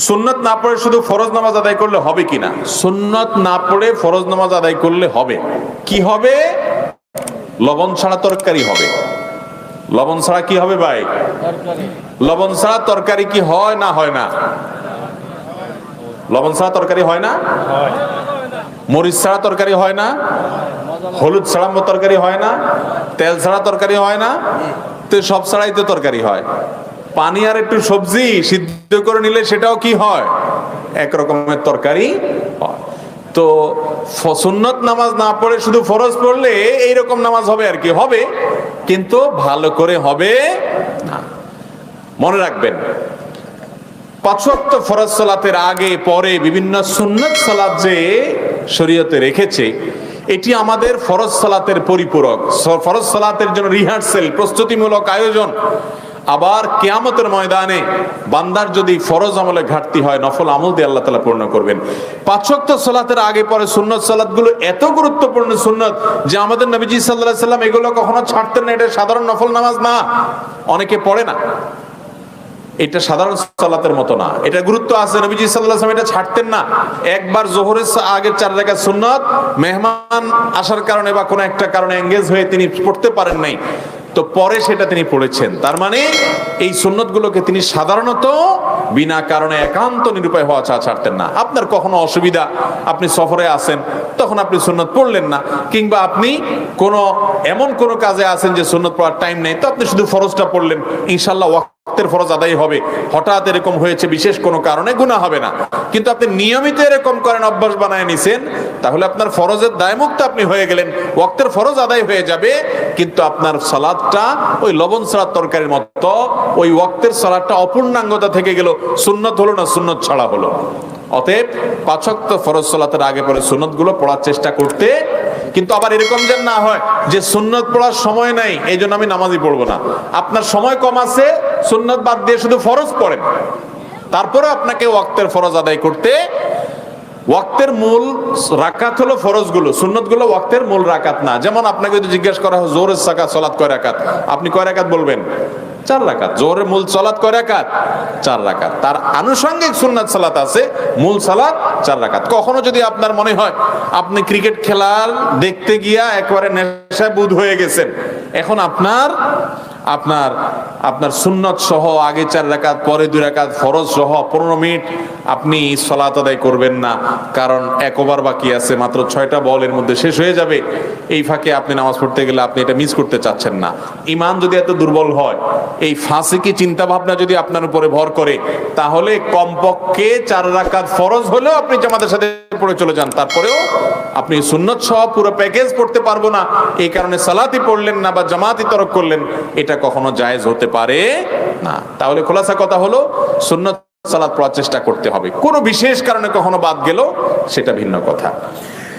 সুন্নত না পড়ে শুধু ফরজ নামাজ আদায় করলে হবে কিনা? সুন্নত না পড়ে ফরজ নামাজ আদায় করলে হবে। কি হবে? লবণ ছাড়া তরকারি হবে। লবণ ছাড়া কি হবে ভাই? লবণ ছাড়া তরকারি কি হয় না হয় না? লবণ ছাড়া তরকারি হয় না? মরিচ ছাড়া তরকারি হয় না? হলুদ ছাড়া তরকারি হয় না? তেল ছাড়া তরকারি হয় না? তো সব ছাড়াই তো তরকারি হয়। পানি আর একটু সবজি সিদ্ধ করে নিলে সেটাও কি হয়? এক রকমের তরকারি হয়। তো সুন্নত নামাজ না পড়ে শুধু ফরজ পড়লে এইরকম নামাজ হবে আর কি, হবে, কিন্তু ভালো করে হবে না। মনে রাখবেন, 5 ওয়াক্ত ফরজ সালাতের আগে পরে বিভিন্ন সুন্নত সালাত যে শরীয়তে রেখেছে, এটি আমাদের ফরজ সালাতের পরিপূরক, ফরজ সালাতের জন্য রিহার্সেল, প্রস্তুতিমূলক আয়োজন। আবার কিয়ামতের ময়দানে বান্দার যদি ফরজ আমলে ঘাটতি হয়, নফল আমল দিয়ে আল্লাহ তাআলা পূর্ণ করবেন। 5 ওয়াক্ত সালাতের আগে পরে সুন্নত সালাতগুলো এত গুরুত্বপূর্ণ সুন্নত যে আমাদের নবীজি সাল্লাল্লাহু আলাইহি সাল্লাম এগুলো কখনো ছাড়তেন না। এটা সাধারণ নফল নামাজ না, অনেকে পড়ে না। এটা সাধারণ সালাতের মতো না, এটা গুরুত্ব আছে। নবীজি সাল্লাল্লাহু আলাইহি ওয়াসাল্লাম এটা ছাড়তেন না। একবার যোহরের আগের 4 রাকাত সুন্নাত মেহমান আসার কারণে বা কোনো একটা কারণে এঙ্গেজ হয়ে তিনি পড়তে পারেন নাই, তো পরে সেটা তিনি পড়েছেন। তার মানে এই সুন্নতগুলোকে তিনি সাধারণত বিনা কারণে একান্ত নিরুপায় হওয়া ছাড়তেন না। আপনার কখনো অসুবিধা, আপনি সফরে আছেন, তখন আপনি সুন্নত পড়লেন না, কিংবা আপনি এমন কোনো কাজে আছেন যে সুন্নত পড়ার টাইম নেই, তো আপনি শুধু ফরজটা পড়লেন, ইনশাআল্লাহ ওয়াক্তের ফরজ আদায় হবে। হঠাৎ এরকম হয়েছে বিশেষ কোনো কারণে, গুনাহ হবে না। কিন্তু আপনি নিয়মিত এরকম করেন, অভ্যাস বানায় নিছেন, তাহলে আপনার ফরজের দায়মুক্ত আপনি হয়ে গেলেন, ওয়াক্তের ফরজ আদায় হয়ে যাবে, কিন্তু আপনার সালাতটা ওই লবণ ছাড়া তরকারির মতো, ওই ওয়াক্তের সালাতটা অপূর্ণাঙ্গতা থেকে গেল, সুন্নত হলো না, সুন্নত ছাড়া হলো। অতএব 5 ওয়াক্ত ফরজ সালাতের আগে পরে সুন্নতগুলো পড়ার চেষ্টা করতে। কিন্তু আবার এরকম যেন না হয় যে সুন্নত পড়ার সময় নাই, এই জন্য আমি নামাজই পড়বো না। আপনার সময় কম আছে, সুন্নত বাদ দিয়ে শুধু ফরজ পড়েন, তারপরে আপনাকে ওয়াক্তের ফরজ আদায় করতে। ওয়াক্তের মূল রাকাত হলো ফরজগুলো, সুন্নতগুলো ওয়াক্তের মূল রাকাত না। যেমন আপনাকে যদি জিজ্ঞাসা করা হয় জোহরের সালাত কয় রাকাত, আপনি কয় রাকাত বলবেন? 4 রাকাত। জোহরের মূল সালাত কয় রাকাত? 4 রাকাত। তার আনুষঙ্গিক সুন্নাত সালাত আছে, মূল সালাত 4 রাকাত। কখনো যদি আপনার মনে হয় আপনি ক্রিকেট খেলার দেখতে গিয়া একবারে নেশায় বুঁদ হয়ে গেছেন, এখন আপনার সুন্নত সহ আগে 4 রাকাত, পরে 2 রাকাত ফরজ সহ 15 মিনিট আপনি সালাত আদায় করবেন না, কারণ 1 ওভার বাকি আছে, মাত্র 6টা বল এর মধ্যে শেষ হয়ে যাবে। এই ফাঁকে আপনি নামাজ পড়তে গেলে আপনি এটা মিস করতে চাচ্ছেন না। ঈমান যদি এত দুর্বল হয়, এই ফাসিকি চিন্তা ভাবনা যদি আপনার উপরে ভর করে, তাহলে কমপক্ষে 4 রাকাত ফরজ হলেও আপনি জামাতের সাথে পড়ে চলে যান, তারপরেও আপনি সুন্নত সহ পুরো প্যাকেজ পড়তে পারবো না, এই কারণে সালাতই পড়লেন না বা জামাতই তরক করলেন, এটা কখনো জায়েজ হতে পারে না। তাহলে খোলাসা কথা হলো, সুন্নত সালাত পড়ার চেষ্টা করতে হবে। কোনো বিশেষ কারণে কখনো বাদ গেল সেটা ভিন্ন কথা।